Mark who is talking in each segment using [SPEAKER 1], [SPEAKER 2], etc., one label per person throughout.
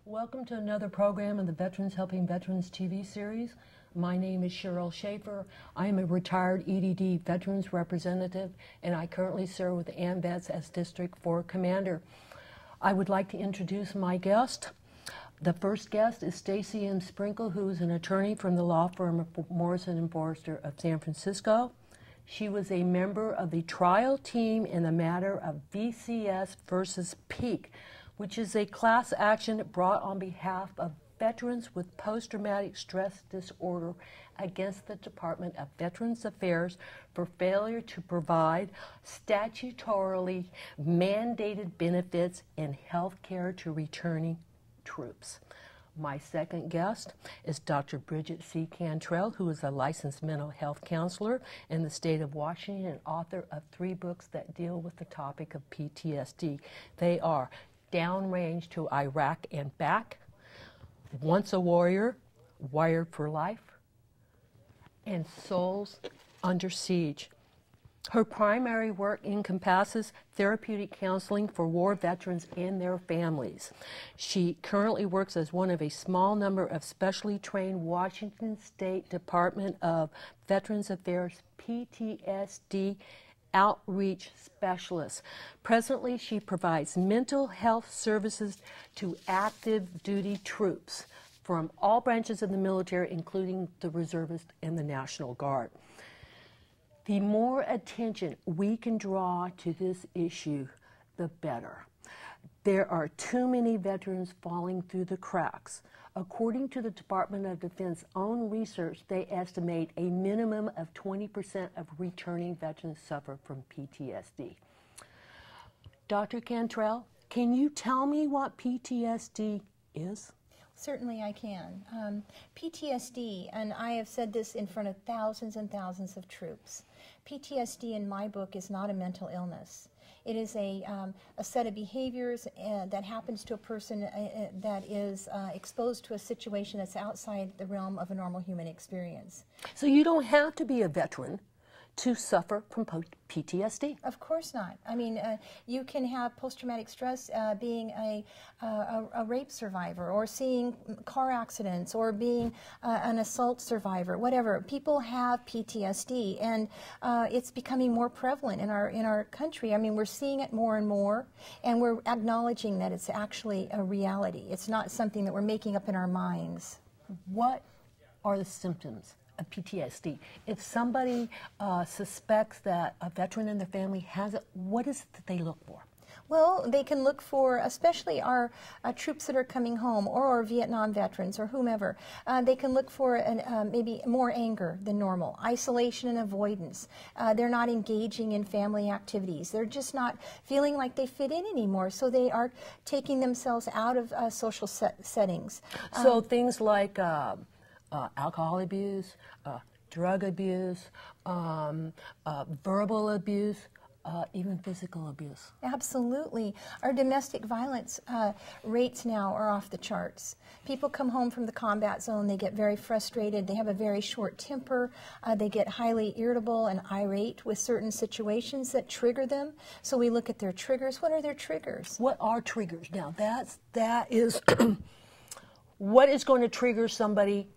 [SPEAKER 1] Welcome to another program in the Veterans Helping Veterans TV series. My name is Cheryl Schaefer. I am a retired EDD Veterans Representative, and I currently serve with AMVETS as District 4 Commander. I would like to introduce my guest. The first guest is Stacy M. Sprinkle, who is an attorney from the law firm of Morrison & Forrester of San Francisco. She was a member of the trial team in the matter of VCS versus Peak, which is a class action brought on behalf of veterans with post-traumatic stress disorder against the Department of Veterans Affairs for failure to provide statutorily mandated benefits and health care to returning troops. My second guest is Dr. Bridget C. Cantrell, who is a licensed mental health counselor in the state of Washington and author of 3 books that deal with the topic of PTSD. They are Downrange to Iraq and Back, Once a Warrior, Wired for Life, and Souls Under Siege. Her primary work encompasses therapeutic counseling for war veterans and their families. She currently works as one of a small number of specially trained Washington State Department of Veterans Affairs PTSD outreach specialists. Presently, she provides mental health services to active duty troops from all branches of the military, including the reservists and the National Guard. The more attention we can draw to this issue, the better. There are too many veterans falling through the cracks. According to the Department of Defense own research, they estimate a minimum of 20% of returning veterans suffer from PTSD. Dr. Cantrell, can you tell me what PTSD is?
[SPEAKER 2] Certainly I can. PTSD, and I have said this in front of thousands and thousands of troops, PTSD in my book is not a mental illness. It is a set of behaviors that happens to a person that is exposed to a situation that's outside the realm of a normal human experience.
[SPEAKER 1] So you don't have to be a veteran to suffer from PTSD?
[SPEAKER 2] Of course not. I mean, you can have post-traumatic stress being a rape survivor, or seeing car accidents, or being an assault survivor, whatever. People have PTSD, and it's becoming more prevalent in our country. I mean, we're seeing it more and more, and we're acknowledging that it's actually a reality. It's not something that we're making up in our minds.
[SPEAKER 1] What are the symptoms of PTSD? If somebody suspects that a veteran in their family has it, what is it that they look for?
[SPEAKER 2] Well, they can look for, especially our troops that are coming home, or our Vietnam veterans, or whomever, they can look for maybe more anger than normal, isolation and avoidance. They're not engaging in family activities. They're just not feeling like they fit in anymore, so they are taking themselves out of social settings.
[SPEAKER 1] So things like alcohol abuse, drug abuse, verbal abuse, even physical abuse.
[SPEAKER 2] Absolutely. Our domestic violence rates now are off the charts. People come home from the combat zone, they get very frustrated, they have a very short temper, they get highly irritable and irate with certain situations that trigger them. So we look at their triggers. What are their triggers?
[SPEAKER 1] What are triggers? Now that is what is going to trigger somebody?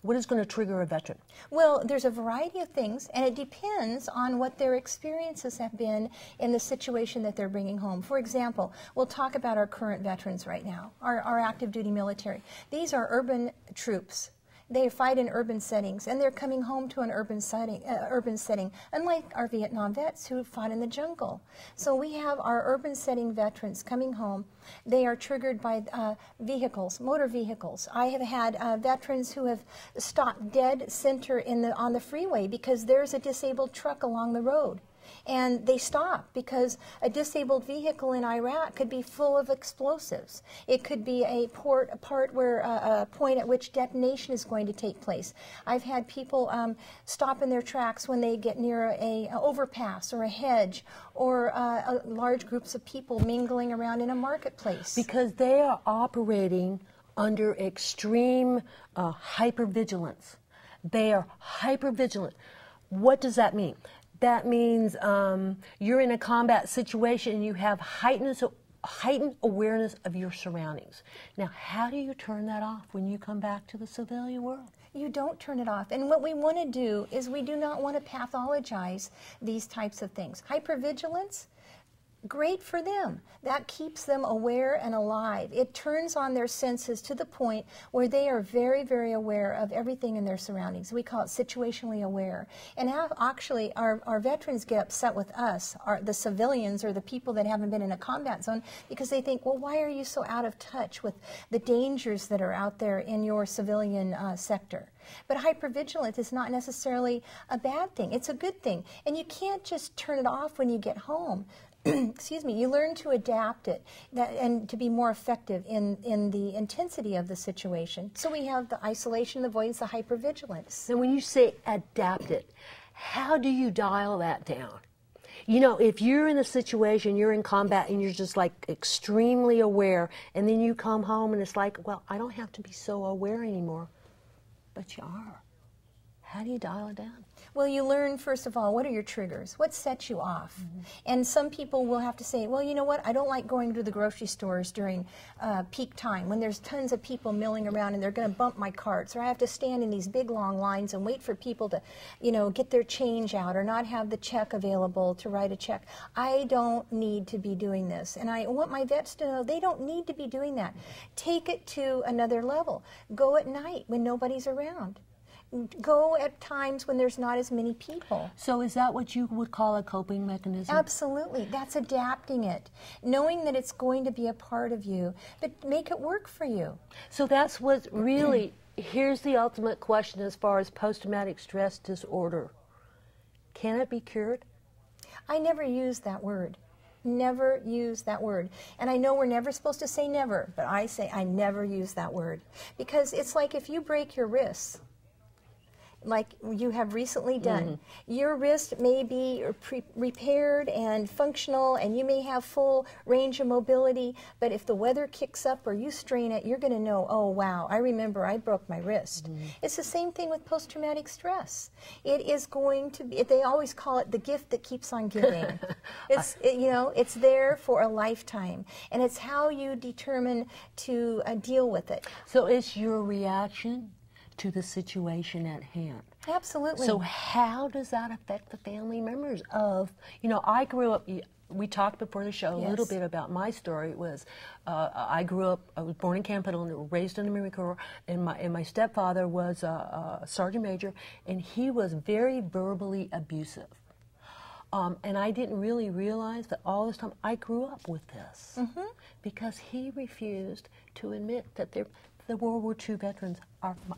[SPEAKER 1] What is going to trigger a veteran?
[SPEAKER 2] Well, there's a variety of things, and it depends on what their experiences have been in the situation that they're bringing home. For example, we'll talk about our current veterans right now, our active duty military. These are urban troops. They fight in urban settings, and they're coming home to an urban setting, unlike our Vietnam vets who fought in the jungle. So we have our urban setting veterans coming home. They are triggered by vehicles, motor vehicles. I have had veterans who have stopped dead center on the freeway because there's a disabled truck along the road. And they stop because a disabled vehicle in Iraq could be full of explosives. It could be a point at which detonation is going to take place. I've had people stop in their tracks when they get near an overpass or a hedge, or large groups of people mingling around in a marketplace.
[SPEAKER 1] Because they are operating under extreme hypervigilance. They are hypervigilant. What does that mean? That means you're in a combat situation and you have heightened heightened awareness of your surroundings. Now, how do you turn that off when you come back to the civilian world?
[SPEAKER 2] You don't turn it off. And what we want to do is we do not want to pathologize these types of things. Hypervigilance, great for them. That keeps them aware and alive. It turns on their senses to the point where they are very, very aware of everything in their surroundings. We call it situationally aware. And actually, our veterans get upset with us, the civilians or the people that haven't been in a combat zone, because they think, well, why are you so out of touch with the dangers that are out there in your civilian sector? But hypervigilance is not necessarily a bad thing. It's a good thing. And you can't just turn it off when you get home. Excuse me, you learn to adapt it and to be more effective in the intensity of the situation. So we have the isolation, the avoidance, the hypervigilance.
[SPEAKER 1] And when you say adapt it, how do you dial that down? You know, if you're in a situation, you're in combat and you're just like extremely aware, and then you come home and it's like, well, I don't have to be so aware anymore. But you are. How do you dial it down?
[SPEAKER 2] Well, you learn, first of all, what are your triggers? What sets you off? And some people will have to say, well, you know what, I don't like going to the grocery stores during peak time when there's tons of people milling around and they're going to bump my carts, or I have to stand in these big long lines and wait for people to, you know, get their change out or not have the check available to write a check. I don't need to be doing this. And I want my vets to know they don't need to be doing that. Take it to another level. Go at night when nobody's around. Go at times when there's not as many people.
[SPEAKER 1] So is that what you would call a coping mechanism?
[SPEAKER 2] Absolutely. That's adapting it. Knowing that it's going to be a part of you, but make it work for you.
[SPEAKER 1] So that's what really, here's the ultimate question as far as post-traumatic stress disorder. Can it be cured?
[SPEAKER 2] I never use that word. Never use that word. And I know we're never supposed to say never, but I say I never use that word. Because it's like if you break your wrists, like you have recently done. Your wrist may be repaired and functional, and you may have full range of mobility, but if the weather kicks up or you strain it, you're going to know, oh wow, I remember I broke my wrist. It's the same thing with post-traumatic stress. It is going to be, they always call it the gift that keeps on giving. You know, it's there for a lifetime, and it's how you determine to deal with it.
[SPEAKER 1] So it's your reaction to the situation at hand.
[SPEAKER 2] Absolutely.
[SPEAKER 1] So how does that affect the family members of, you know, I grew up, we talked before the show a little bit about my story. It was, I grew up, I was born in Campo and raised in the Marine Corps, and my stepfather was a sergeant major, and he was very verbally abusive. And I didn't really realize that all this time I grew up with this because he refused to admit that the World War II veterans,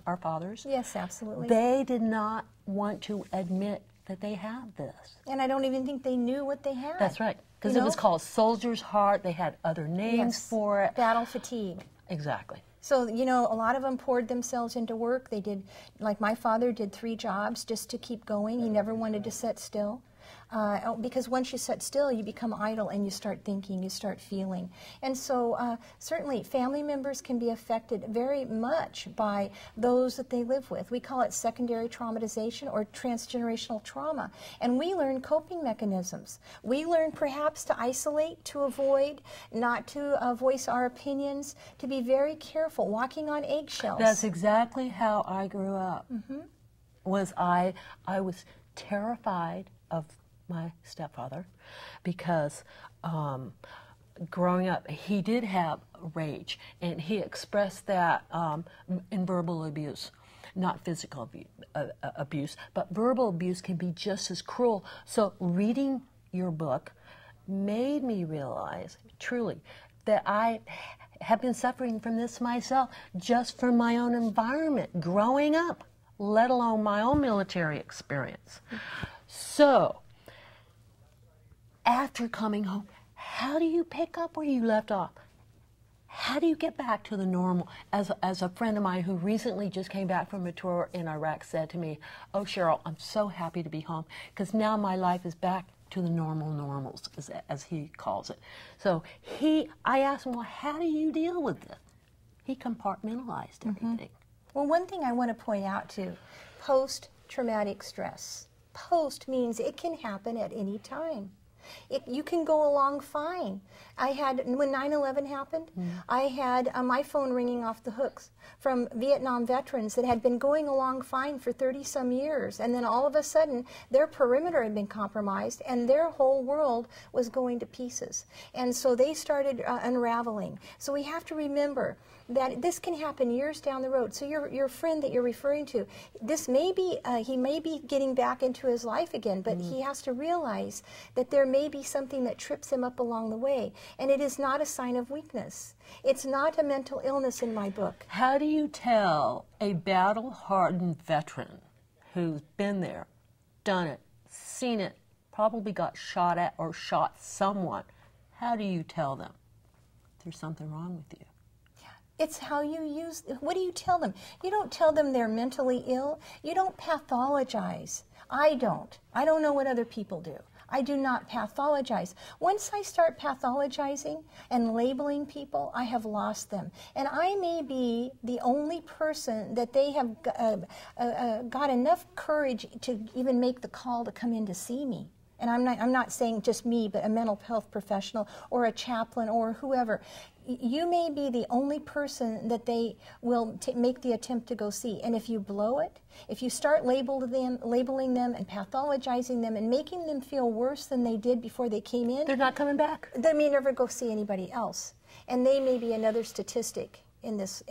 [SPEAKER 1] our fathers.
[SPEAKER 2] Yes, absolutely.
[SPEAKER 1] They did not want to admit that they had this.
[SPEAKER 2] And I don't even think they knew what they had.
[SPEAKER 1] That's right. Because it was called soldier's heart. They had other names for it.
[SPEAKER 2] Battle fatigue.
[SPEAKER 1] Exactly.
[SPEAKER 2] So, you know, a lot of them poured themselves into work. They did, like my father did 3 jobs just to keep going. He never wanted to sit still. Because once you sit still, you become idle and you start thinking, you start feeling. And so certainly family members can be affected very much by those that they live with. We call it secondary traumatization or transgenerational trauma. And we learn coping mechanisms. We learn perhaps to isolate, to avoid, not to voice our opinions, to be very careful, walking on eggshells.
[SPEAKER 1] That's exactly how I grew up. I was terrified of my stepfather because growing up he did have rage, and he expressed that in verbal abuse, not physical abuse, but verbal abuse can be just as cruel. So reading your book made me realize truly that I have been suffering from this myself just from my own environment growing up, let alone my own military experience. So after coming home, how do you pick up where you left off? How do you get back to the normal? As a friend of mine who recently just came back from a tour in Iraq said to me, oh, Cheryl, I'm so happy to be home because now my life is back to the normals, as he calls it. So I asked him, well, how do you deal with this? He compartmentalized everything.
[SPEAKER 2] Well, one thing I want to point out too, post-traumatic stress. Post means it can happen at any time. You can go along fine. I had, when 9/11 happened, I had my phone ringing off the hooks from Vietnam veterans that had been going along fine for 30-some years, and then all of a sudden their perimeter had been compromised and their whole world was going to pieces. And so they started unraveling. So we have to remember that this can happen years down the road. So your friend that you're referring to, this may be, he may be getting back into his life again, but he has to realize that there may be something that trips him up along the way. And it is not a sign of weakness. It's not a mental illness in my book.
[SPEAKER 1] How do you tell a battle-hardened veteran who's been there, done it, seen it, probably got shot at or shot someone, how do you tell them there's something wrong with you?
[SPEAKER 2] It's how you use, what do you tell them? You don't tell them they're mentally ill. You don't pathologize. I don't. I don't know what other people do. I do not pathologize. Once I start pathologizing and labeling people, I have lost them. And I may be the only person that they have got enough courage to even make the call to come in to see me. And I'm not saying just me, but a mental health professional or a chaplain or whoever. You may be the only person that they will make the attempt to go see. And if you blow it, if you start labeling them and pathologizing them and making them feel worse than they did before they came in,
[SPEAKER 1] they're not coming back.
[SPEAKER 2] They may never go see anybody else. And they may be another statistic in this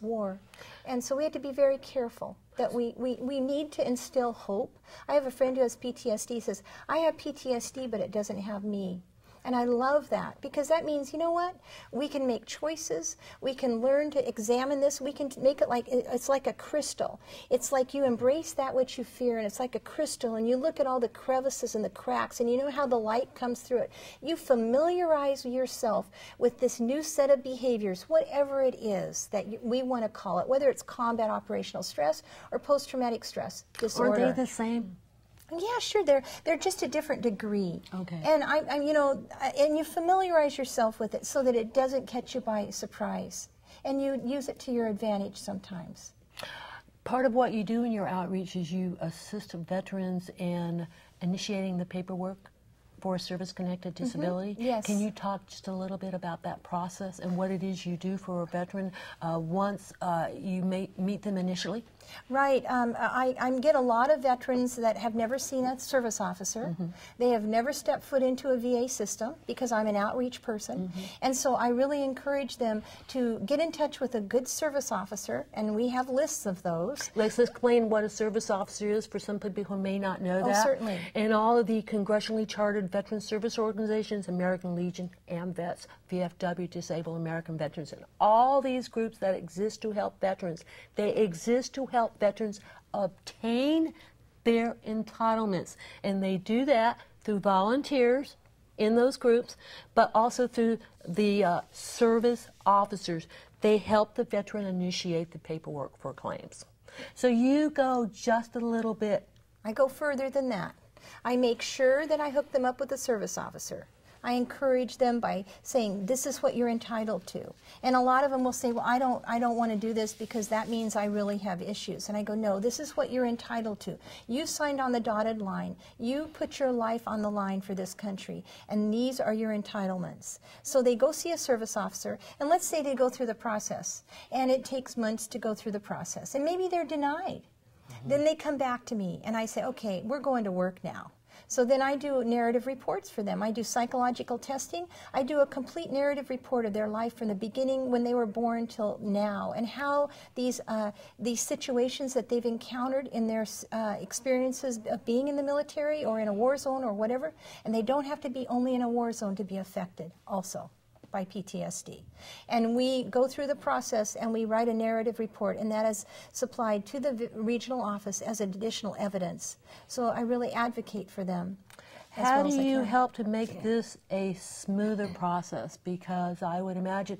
[SPEAKER 2] war. And so we have to be very careful that we need to instill hope. I have a friend who has PTSD. He says, I have PTSD, but it doesn't have me. And I love that, because that means, you know what? We can make choices. We can learn to examine this. We can make it like, it's like a crystal. It's like you embrace that which you fear, and it's like a crystal, and you look at all the crevices and the cracks, and you know how the light comes through it. You familiarize yourself with this new set of behaviors, whatever it is that we want to call it, whether it's combat operational stress or post-traumatic stress disorder.
[SPEAKER 1] Are they the same?
[SPEAKER 2] Yeah, sure. They're just a different degree.
[SPEAKER 1] Okay.
[SPEAKER 2] And and you familiarize yourself with it so that it doesn't catch you by surprise, and you use it to your advantage sometimes.
[SPEAKER 1] Part of what you do in your outreach is you assist veterans in initiating the paperwork for a service-connected disability.
[SPEAKER 2] Yes.
[SPEAKER 1] Can you talk just a little bit about that process and what it is you do for a veteran once you meet them initially?
[SPEAKER 2] Right. I get a lot of veterans that have never seen a service officer. They have never stepped foot into a VA system because I'm an outreach person. And so I really encourage them to get in touch with a good service officer, and we have lists of those.
[SPEAKER 1] Let's explain what a service officer is for some people who may not know that.
[SPEAKER 2] Oh, certainly.
[SPEAKER 1] And all of the congressionally chartered veteran service organizations, American Legion, AMVETS, VFW, Disabled American Veterans, and all these groups that exist to help veterans, they exist to help veterans obtain their entitlements. And they do that through volunteers in those groups, but also through the service officers. They help the veteran initiate the paperwork for claims. So you go just a little bit.
[SPEAKER 2] I go further than that. I make sure that I hook them up with a service officer. I encourage them by saying, this is what you're entitled to. And a lot of them will say, well, I don't want to do this because that means I really have issues. And I go, no, this is what you're entitled to. You signed on the dotted line. You put your life on the line for this country. And these are your entitlements. So they go see a service officer. And let's say they go through the process. And it takes months to go through the process. And maybe they're denied. Then they come back to me and I say, okay, we're going to work now. So then I do narrative reports for them. I do psychological testing. I do a complete narrative report of their life from the beginning when they were born till now, and how these situations that they've encountered in their experiences of being in the military or in a war zone or whatever, and they don't have to be only in a war zone to be affected also by PTSD. And we go through the process and we write a narrative report, and that is supplied to the regional office as additional evidence. So I really advocate for them.
[SPEAKER 1] How do you help to make this a smoother process? Because I would imagine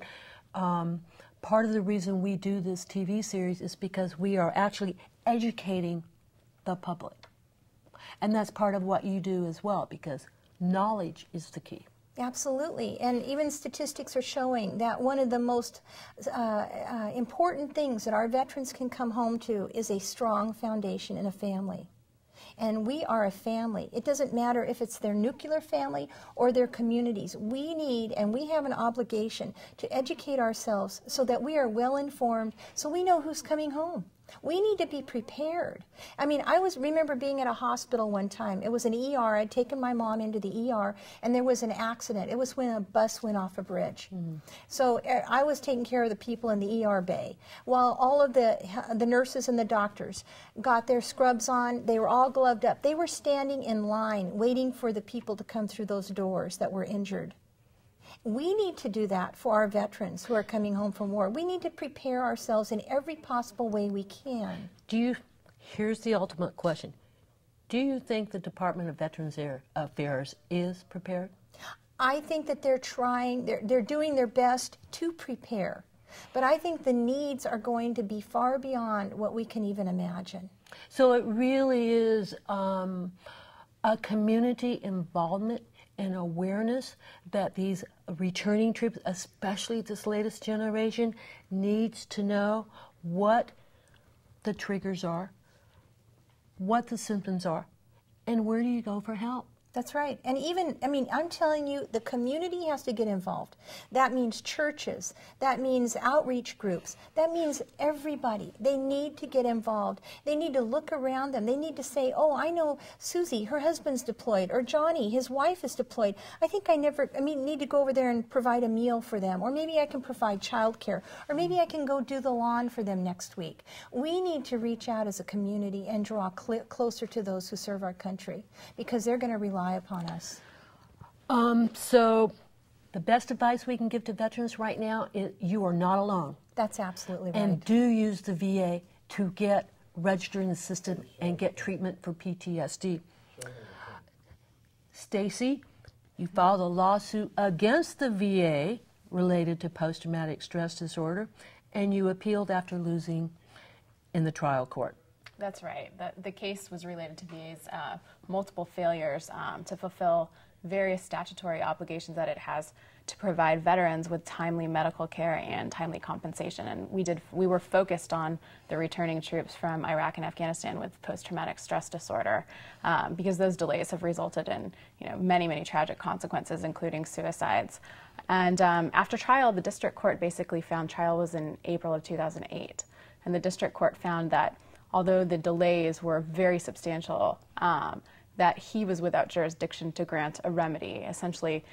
[SPEAKER 1] part of the reason we do this TV series is because we are actually educating the public. And that's part of what you do as well, because knowledge is the key.
[SPEAKER 2] Absolutely, and even statistics are showing that one of the most important things that our veterans can come home to is a strong foundation in a family. and we are a family. It doesn't matter if it's their nuclear family or their communities. We need, and we have an obligation to educate ourselves so that we are well informed, so we know who's coming home. We need to be prepared. I mean, remember being at a hospital one time. It was an ER. I'd taken my mom into the ER, and there was an accident. It was when a bus went off a bridge. So I was taking care of the people in the ER bay, while all of the nurses and the doctors got their scrubs on. They were all gloved up. They were standing in line waiting for the people to come through those doors that were injured. We need to do that for our veterans who are coming home from war. We need to prepare ourselves in every possible way we can.
[SPEAKER 1] Here's the ultimate question. Do you think the Department of Veterans Affairs is prepared?
[SPEAKER 2] I think that they're trying, they're doing their best to prepare. But I think the needs are going to be far beyond what we can even imagine.
[SPEAKER 1] So it really is a community involvement and awareness that these returning troops, especially this latest generation, needs to know what the triggers are, what the symptoms are, and where do you go for help.
[SPEAKER 2] That's right. And even, I mean, I'm telling you, the community has to get involved. That means churches. That means outreach groups. That means everybody. They need to get involved. They need to look around them. They need to say, oh, I know Susie, her husband's deployed, or Johnny, his wife is deployed. I think need to go over there and provide a meal for them, or maybe I can provide childcare, or maybe I can go do the lawn for them next week. We need to reach out as a community and draw closer to those who serve our country, because they're going to rely upon us.
[SPEAKER 1] So the best advice we can give to veterans right now is you are not alone.
[SPEAKER 2] That's absolutely right.
[SPEAKER 1] And do use the VA to get registered in the system and get treatment for PTSD. Stacy, you filed a lawsuit against the VA related to post-traumatic stress disorder, and you appealed after losing in the trial court.
[SPEAKER 3] That's right. The case was related to VA's multiple failures to fulfill various statutory obligations that it has to provide veterans with timely medical care and timely compensation. And we were focused on the returning troops from Iraq and Afghanistan with post-traumatic stress disorder because those delays have resulted in many, many tragic consequences, including suicides. And after trial, the district court basically found trial was in April of 2008. And the district court found that although the delays were very substantial, that he was without jurisdiction to grant a remedy. Essentially,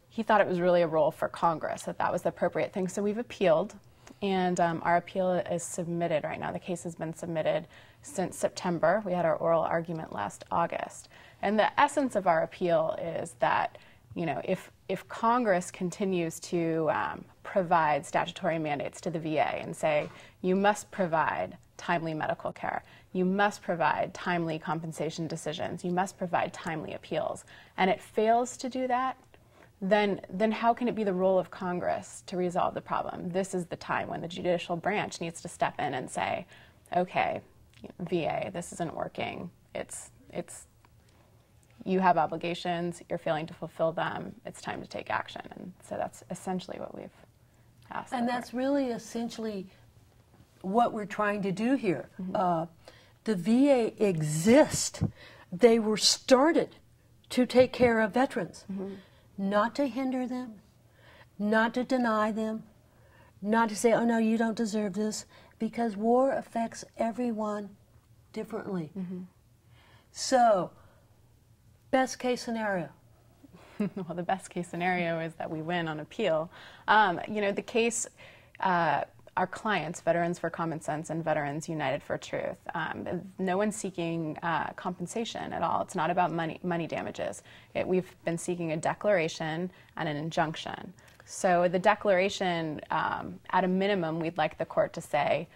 [SPEAKER 3] he thought it was really a role for Congress, that was the appropriate thing. So we've appealed, and our appeal is submitted right now. The case has been submitted since September. We had our oral argument last August. And the essence of our appeal is that, if Congress continues to provide statutory mandates to the VA and say, you must provide timely medical care, you must provide timely compensation decisions, you must provide timely appeals, and it fails to do that, then how can it be the role of Congress to resolve the problem? This is the time when the judicial branch needs to step in and say, okay, VA, this isn't working. You have obligations, you're failing to fulfill them, it's time to take action. And so that's essentially what we've asked.
[SPEAKER 1] And that's really essentially what we're trying to do here. Mm-hmm. The VA exists. They were started to take care of veterans, mm-hmm. not to hinder them, not to deny them, not to say, oh no, you don't deserve this, because war affects everyone differently. Mm-hmm. So, best case scenario.
[SPEAKER 3] Well, the best case scenario is that we win on appeal. The case, our clients, Veterans for Common Sense and Veterans United for Truth, no one's seeking compensation at all. It's not about money damages. We've been seeking a declaration and an injunction. So the declaration, at a minimum, we'd like the court to say,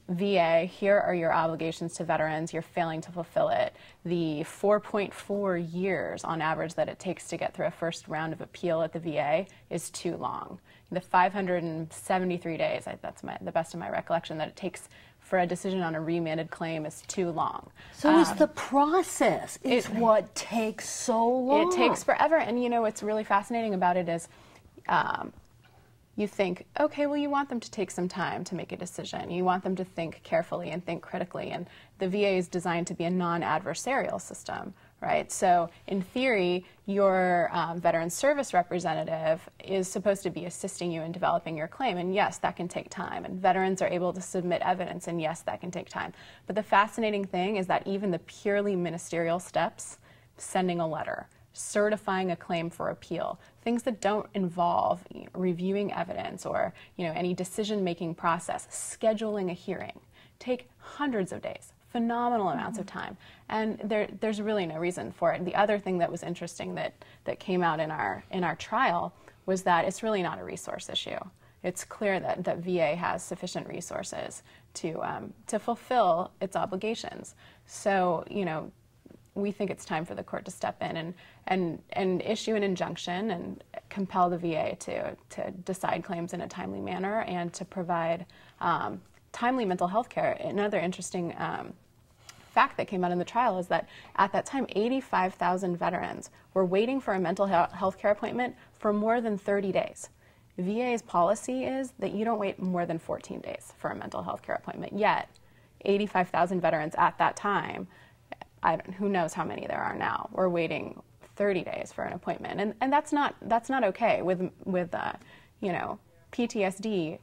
[SPEAKER 3] VA, here are your obligations to veterans. You're failing to fulfill it. The 4.4 years on average that it takes to get through a first round of appeal at the VA is too long. The 573 days, that's the best of my recollection, that it takes for a decision on a remanded claim is too long.
[SPEAKER 1] So it's the process is what takes so long.
[SPEAKER 3] It takes forever. And what's really fascinating about it is you think, okay, well, you want them to take some time to make a decision. You want them to think carefully and think critically. And the VA is designed to be a non-adversarial system, right? So in theory, your veteran service representative is supposed to be assisting you in developing your claim. And yes, that can take time. And veterans are able to submit evidence, and yes, that can take time. But the fascinating thing is that even the purely ministerial steps, sending a letter, certifying a claim for appeal, things that don't involve reviewing evidence or any decision-making process, scheduling a hearing, take hundreds of days, phenomenal amounts of time, and there's really no reason for it. The other thing that was interesting that came out in our trial was that it's really not a resource issue. It's clear that VA has sufficient resources to fulfill its obligations. So we think it's time for the court to step in and issue an injunction and compel the VA to decide claims in a timely manner and to provide timely mental health care. Another interesting fact that came out in the trial is that at that time, 85,000 veterans were waiting for a mental health care appointment for more than 30 days. VA's policy is that you don't wait more than 14 days for a mental health care appointment, yet 85,000 veterans at that time, who knows how many there are now, were waiting 30 days for an appointment, and that's not okay. With PTSD,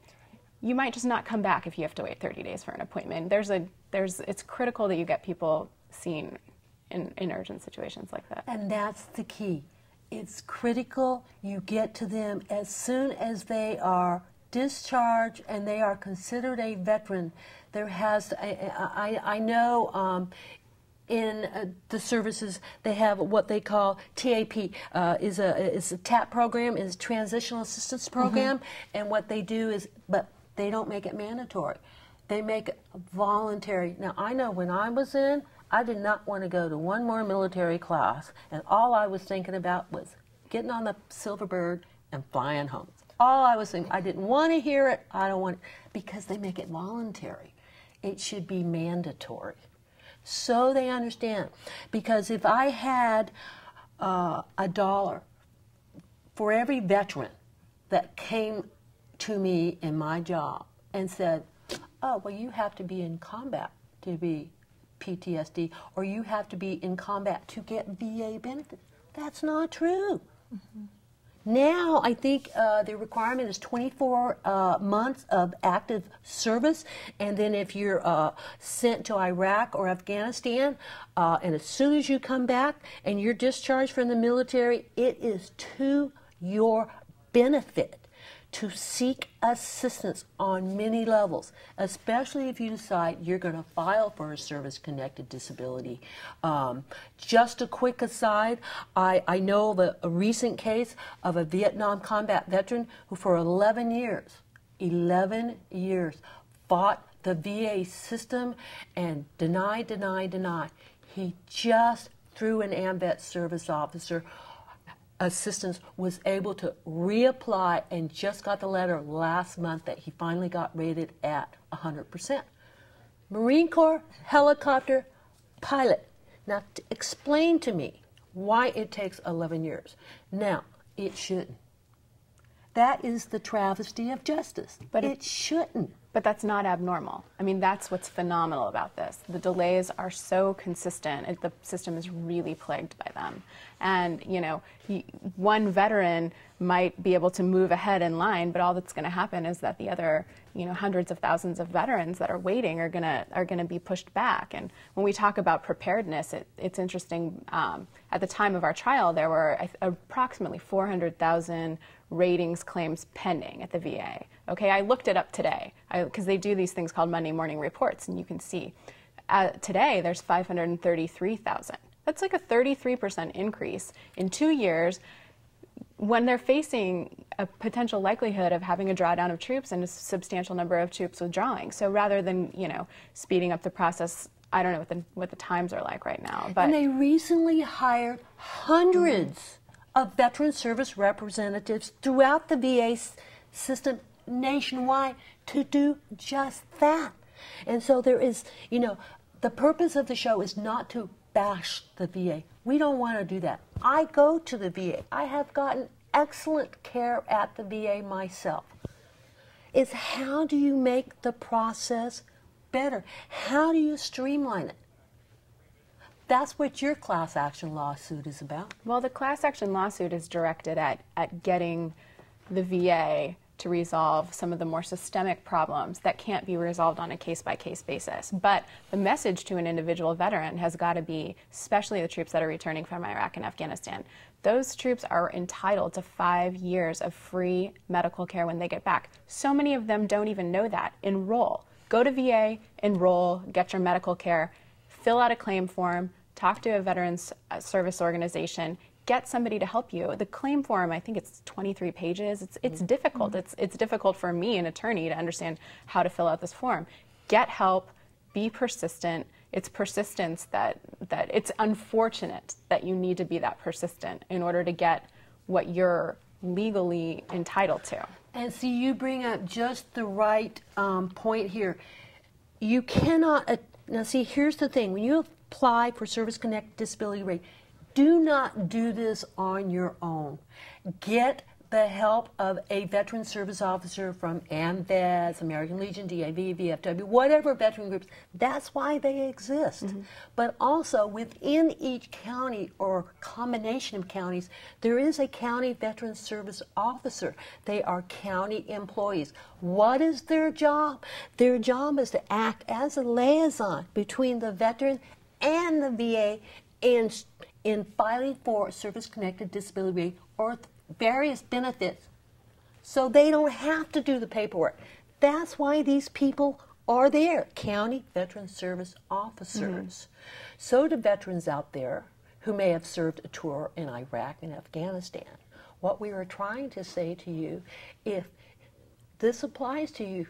[SPEAKER 3] you might just not come back if you have to wait 30 days for an appointment. It's critical that you get people seen in urgent situations like that.
[SPEAKER 1] And that's the key. It's critical you get to them as soon as they are discharged and they are considered a veteran. There has I know. In the services, they have what they call TAP, is a TAP program, is Transitional Assistance Program, and what they do is, but they don't make it mandatory. They make it voluntary. Now, I know when I was in, I did not want to go to one more military class, and all I was thinking about was getting on the Silverbird and flying home. All I was thinking, I didn't want to hear it, I don't want it, because they make it voluntary. It should be mandatory. So they understand. Because if I had $1 for every veteran that came to me in my job and said, oh, well, you have to be in combat to be PTSD, or you have to be in combat to get VA benefits. That's not true. Now, I think the requirement is 24 months of active service, and then if you're sent to Iraq or Afghanistan, and as soon as you come back and you're discharged from the military, it is to your benefit to seek assistance on many levels, especially if you decide you're going to file for a service-connected disability. Just a quick aside, I know of a recent case of a Vietnam combat veteran who for 11 years, fought the VA system and denied. He just, through an AMVET service officer assistance, was able to reapply and just got the letter last month that he finally got rated at 100%. Marine Corps helicopter pilot. Now, explain to me why it takes 11 years. Now, it shouldn't. That is the travesty of justice. But it shouldn't.
[SPEAKER 3] But that's not abnormal. I mean, that's what's phenomenal about this. The delays are so consistent. The system is really plagued by them. And, one veteran might be able to move ahead in line, but all that's going to happen is that the other, hundreds of thousands of veterans that are waiting are going to be pushed back. And when we talk about preparedness, it's interesting. At the time of our trial, there were approximately 400,000 ratings claims pending at the VA. Okay, I looked it up today because they do these things called Monday morning reports, and you can see today there's 533,000. That's like a 33% increase in 2 years when they're facing a potential likelihood of having a drawdown of troops and a substantial number of troops withdrawing. So rather than, speeding up the process, I don't know what the times are like right now. But
[SPEAKER 1] and they recently hired hundreds of veteran service representatives throughout the VA system nationwide to do just that. And so there is, the purpose of the show is not to bash the VA. We don't want to do that. I go to the VA. I have gotten excellent care at the VA myself. is how do you make the process better? How do you streamline it? That's what your class action lawsuit is about.
[SPEAKER 3] Well, the class action lawsuit is directed at getting the VA to resolve some of the more systemic problems that can't be resolved on a case-by-case basis. But the message to an individual veteran has got to be, especially the troops that are returning from Iraq and Afghanistan, those troops are entitled to 5 years of free medical care when they get back. So many of them don't even know that. Enroll. Go to VA, enroll, get your medical care, fill out a claim form, talk to a veterans service organization, get somebody to help you. The claim form, I think it's 23 pages. It's difficult. It's difficult for me, an attorney, to understand how to fill out this form. Get help, be persistent. It's persistence that it's unfortunate that you need to be that persistent in order to get what you're legally entitled to.
[SPEAKER 1] And see, you bring up just the right point here. You cannot, now see, here's the thing. When you apply for service-connected disability rate, do not do this on your own. Get the help of a veteran service officer from AMVETS, American Legion, DAV, VFW, whatever veteran groups. That's why they exist. But also within each county or combination of counties, there is a county veteran service officer. They are county employees. What is their job? Their job is to act as a liaison between the veteran and the VA in filing for service-connected disability rate or various benefits, so they don't have to do the paperwork. That's why these people are there, county veteran service officers. So to veterans out there who may have served a tour in Iraq and Afghanistan, what we are trying to say to you, if this applies to you,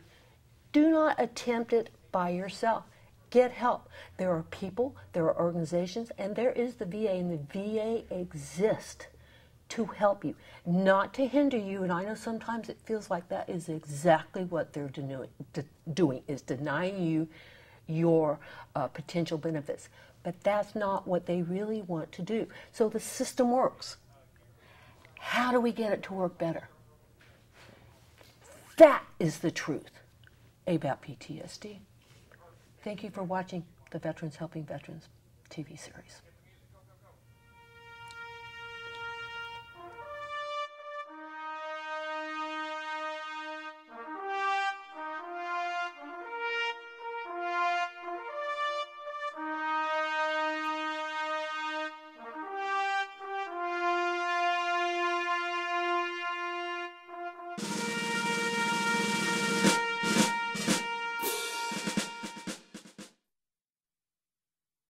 [SPEAKER 1] do not attempt it by yourself. Get help. There are people, there are organizations, and there is the VA, and the VA exists to help you, not to hinder you. And I know sometimes it feels like that is exactly what they're doing is denying you your potential benefits. But that's not what they really want to do. So the system works. How do we get it to work better? That is the truth about PTSD. Thank you for watching the Veterans Helping Veterans TV series.